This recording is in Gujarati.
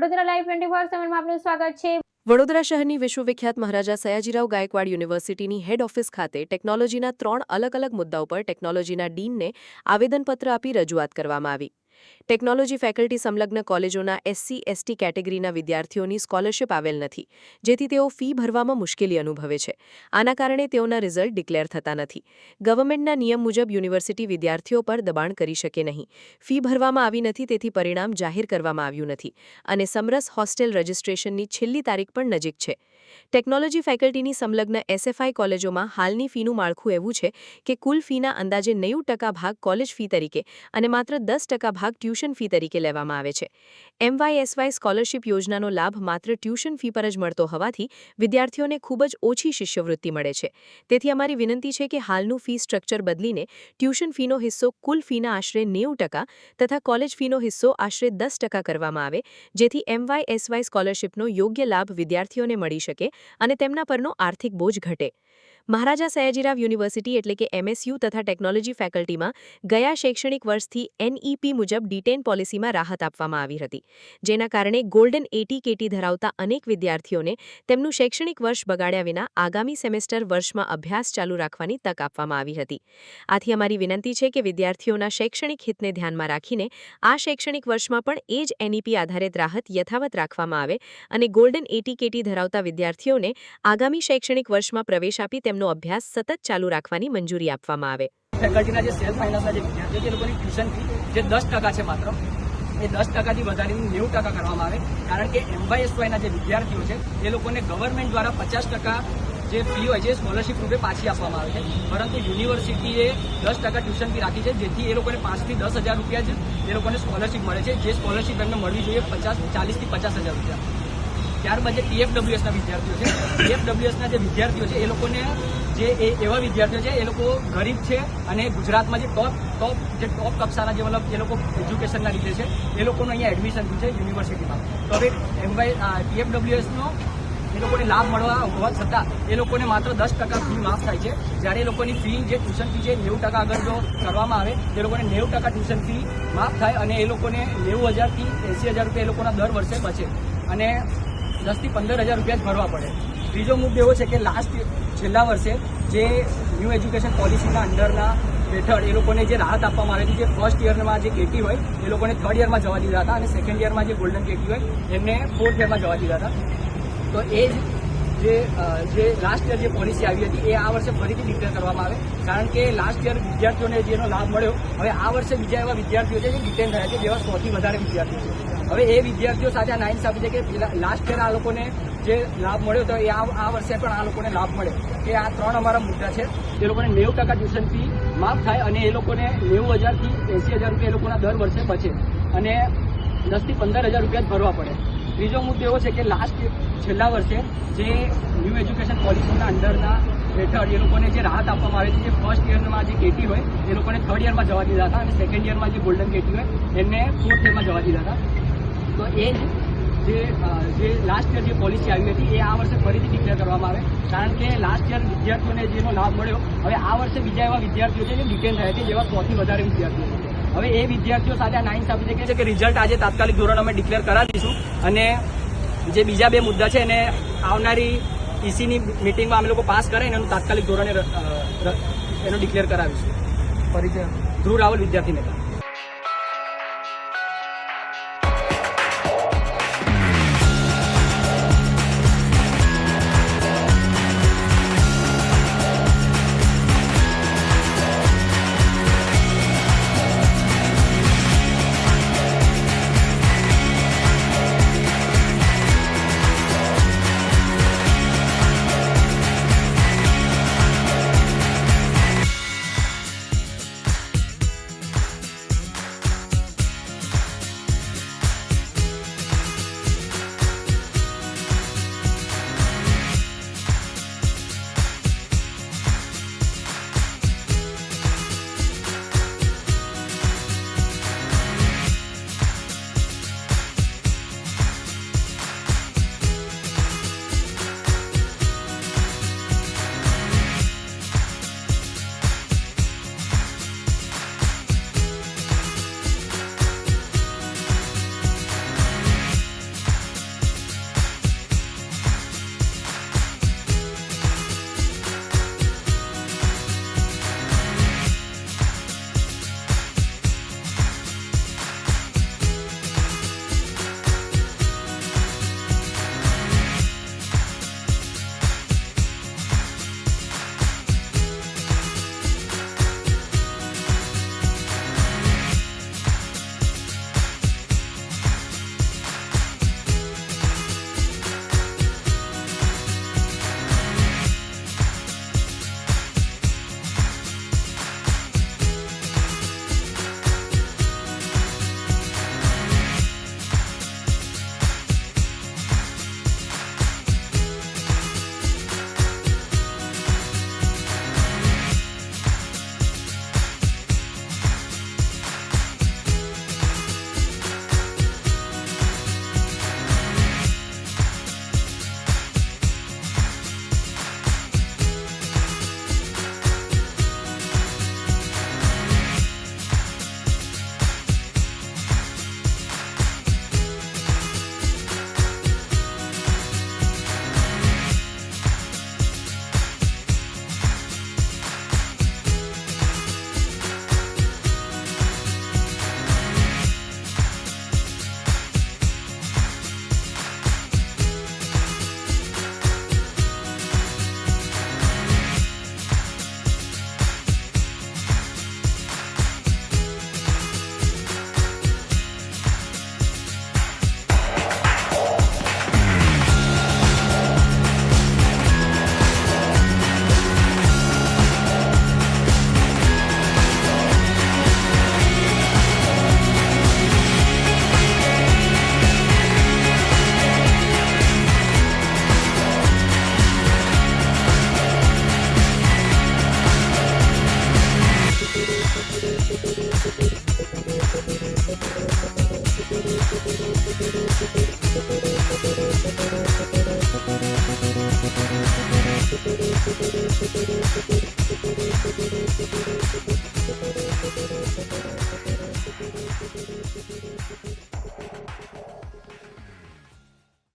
વડોદરા લાઈવ 24/7 માં આપનું સ્વાગત છે। વડોદરા શહેરની વિશ્વવિખ્યાત મહારાજા સયાજીરાવ ગાયકવાડ યુનિવર્સિટીની હેડ ઓફિસ ખાતે ટેકનોલોજીના 3 અલગ-અલગ મુદ્દાઓ પર ટેકનોલોજીના ડીનને આવેદનપત્ર આપી રજૂઆત કરવામાં આવી। ટેકનોલોજી ફેકલ્ટી સંલગ્ન કોલેજોના SC/ST કેટેગરીના વિદ્યાર્થીઓની સ્કોલરશિપ આવેલ નથી, જેથી તેઓ ફી ભરવામાં મુશ્કેલી અનુભવે છે। આના કારણે તેઓના રિઝલ્ટ ડિક્લેર થતા નથી। ગવર્મેન્ટના નિયમ મુજબ યુનિવર્સિટી વિદ્યાર્થીઓ પર દબાણ કરી શકે નહીં। ફી ભરવામાં આવી નથી, તેથી પરિણામ જાહેર કરવામાં આવ્યું નથી અને સમરસ હોસ્ટેલ રજિસ્ટ્રેશનની છેલ્લી તારીખ પણ નજીક છે। ટેકનોલોજી ફેકલ્ટીની સંલગ્ન SFI કોલેજોમાં હાલની ફીનું માળખું એવું છે કે કુલ ફીના અંદાજે 90% ભાગ કોલેજ ફી તરીકે અને માત્ર 10% ભાગ ટ્યુશન ફી તરીકે લેવામાં આવે છે। MYSY સ્કોલરશિપ યોજનાનો લાભ માત્ર ટ્યુશન ફી પર જ મળતો હોવાથી વિદ્યાર્થીઓને ખૂબ જ ઓછી શિષ્યવૃત્તિ મળે છે। તેથી અમારી વિનંતી છે કે હાલનું ફી સ્ટ્રક્ચર બદલીને ટ્યુશન ફીનો હિસ્સો કુલ ફીના આશરે 90% તથા કોલેજ ફીનો હિસ્સો આશરે 10% કરવામાં આવે, જેથી MYSY સ્કોલરશિપનો યોગ્ય લાભ વિદ્યાર્થીઓને મળી શકે અને તેમના પરનો આર્થિક બોજ ઘટે। મહારાજા સયાજીરાવ યુનિવર્સિટી એટલે કે MSU તથા ટેકનોલોજી ફેકલ્ટીમાં ગયા શૈક્ષણિક વર્ષથી NEP મુજબ D10 પોલિસીમાં રાહત આપવામાં આવી હતી, જેના કારણે ગોલ્ડન AT/KT ધરાવતા અનેક વિદ્યાર્થીઓને તેમનું શૈક્ષણિક વર્ષ બગાડ્યા વિના આગામી સેમેસ્ટર વર્ષમાં અભ્યાસ ચાલુ રાખવાની તક આપવામાં આવી હતી। આથી અમારી વિનંતી છે કે વિદ્યાર્થીઓના શૈક્ષણિક હિતને ધ્યાનમાં રાખીને આ શૈક્ષણિક વર્ષમાં પણ એ જ NEP આધારિત રાહત યથાવત રાખવામાં આવે અને ગોલ્ડન AT/KT ધરાવતા વિદ્યાર્થીઓને આગામી શૈક્ષણિક વર્ષમાં પ્રવેશ આપી તેમનો અભ્યાસ સતત ચાલુ રાખવાની મંજૂરી આપવામાં આવે। ફેકલ્ટીના જે સેલ્ફ ફાઇનાન્સના જે વિદ્યાર્થીઓ છે એ લોકોની ટ્યુશન ફી જે 10% છે માત્ર એ 10%થી વધારીને 90% કરવામાં આવે, કારણ કે MYSYના જે વિદ્યાર્થીઓ છે એ લોકોને ગવર્મેન્ટ દ્વારા 50% જે ફી હોય છે સ્કોલરશિપ રૂપે પાછી આપવામાં આવે છે, પરંતુ યુનિવર્સિટીએ 10% ટ્યુશન ફી રાખી છે, જેથી એ લોકોને 5 થી 10 હજાર રૂપિયા જ એ લોકોને સ્કોલરશિપ મળે છે, જે સ્કોલરશિપ એમને મળવી જોઈએ 40 થી 50 હજાર રૂપિયા। ત્યારબાદ જે TFWSના વિદ્યાર્થીઓ છે, TFWSના જે વિદ્યાર્થીઓ છે એ લોકોને જે એવા વિદ્યાર્થીઓ છે એ લોકો ગરીબ છે અને ગુજરાતમાં જે ટોપ કક્ષાના જે મતલબ એ લોકો એજ્યુકેશનના રીતે છે એ લોકોનું અહીંયા એડમિશન થયું છે યુનિવર્સિટીમાં। તો હવે TFWSનો એ લોકોને લાભ મળવા હોવા છતાં એ લોકોને માત્ર 10% ફી માફ થાય છે, જ્યારે એ લોકોની ફી જે ટ્યુશન ફી છે 90% આગળ જો કરવામાં આવે એ લોકોને 90% ટ્યુશન ફી માફ થાય અને એ લોકોને 90,000 થી 80,000 રૂપિયા એ લોકોના દર વર્ષે બચે અને 10 થી 15,000 રૂપિયા જ ભરવા પડે। ત્રીજો મુદ્દો એવો છે કે છેલ્લા વર્ષે જે ન્યૂ એજ્યુકેશન પોલિસીના અંડરના હેઠળ એ લોકોને જે રાહત આપવામાં આવી હતી, જે ફર્સ્ટ યરમાં જે KT હોય એ લોકોને થર્ડ યરમાં જવા દીધા હતા અને સેકન્ડ યરમાં જે ગોલ્ડન KT હોય એમને ફોર્થ યરમાં જવા દીધા હતા। તો એ જે લાસ્ટ યર જે પોલિસી આવી હતી એ આ વર્ષે ફરીથી ડિક્લેર કરવામાં આવે, કારણ કે લાસ્ટ યર વિદ્યાર્થીઓને જેનો લાભ મળ્યો હવે આ વર્ષે બીજા એવા વિદ્યાર્થીઓ છે જે ડિટેન થયા છે, જેવા 100થી વધારે વિદ્યાર્થીઓ છે। હવે એ વિદ્યાર્થીઓ સાથે આ નાઇન્સાફી છે કે લાસ્ટ યર આ લોકોને જે લાભ મળ્યો તો એ આ વર્ષે પણ આ લોકોને લાભ મળે, કે આ 3 અમારા મુદ્દા છે। એ લોકોને 90% ટ્યુશન ફી માફ થાય અને એ લોકોને 90,000 થી 80,000 રૂપિયા એ લોકોના દર વર્ષે બચે અને 10 થી 15,000 રૂપિયા જ ભરવા પડે। ત્રીજો મુદ્દો એવો છે કે છેલ્લા વર્ષે જે ન્યૂ એજ્યુકેશન પોલિસીના અંડરના હેઠળ એ લોકોને જે રાહત આપવામાં આવી હતી, જે ફર્સ્ટ યરમાં જે KT હોય એ લોકોને થર્ડ યરમાં જવા દીધા હતા અને સેકન્ડ યરમાં જે ગોલ્ડન KT હોય એમને ફોર્થ યરમાં જવા દીધા હતા। તો એ જે લાસ્ટ યર જે પોલિસી આવી હતી એ આ વર્ષે ફરીથી ડિક્લેર કરવામાં આવે, કારણ કે લાસ્ટ યર વિદ્યાર્થીઓને જેનો લાભ મળ્યો હવે આ વર્ષે બીજા એવા વિદ્યાર્થીઓ છે જે ડિટેન થયા છે, જેવા 100થી વધારે વિદ્યાર્થીઓ છે। હવે એ વિદ્યાર્થીઓ સાથે આ નાઇન્સાફી છે કે રિઝલ્ટ આજે તાત્કાલિક ધોરણે અમે ડિક્લેર કરાવીશું અને જે બીજા 2 મુદ્દા છે એને આવનારી ECની મિટિંગમાં અમે લોકો પાસ કરાવીને એનું તાત્કાલિક ધોરણે એનું ડિક્લેર કરાવીશું। પરિચય ધ્રુવ રાવલ, વિદ્યાર્થી નેતા।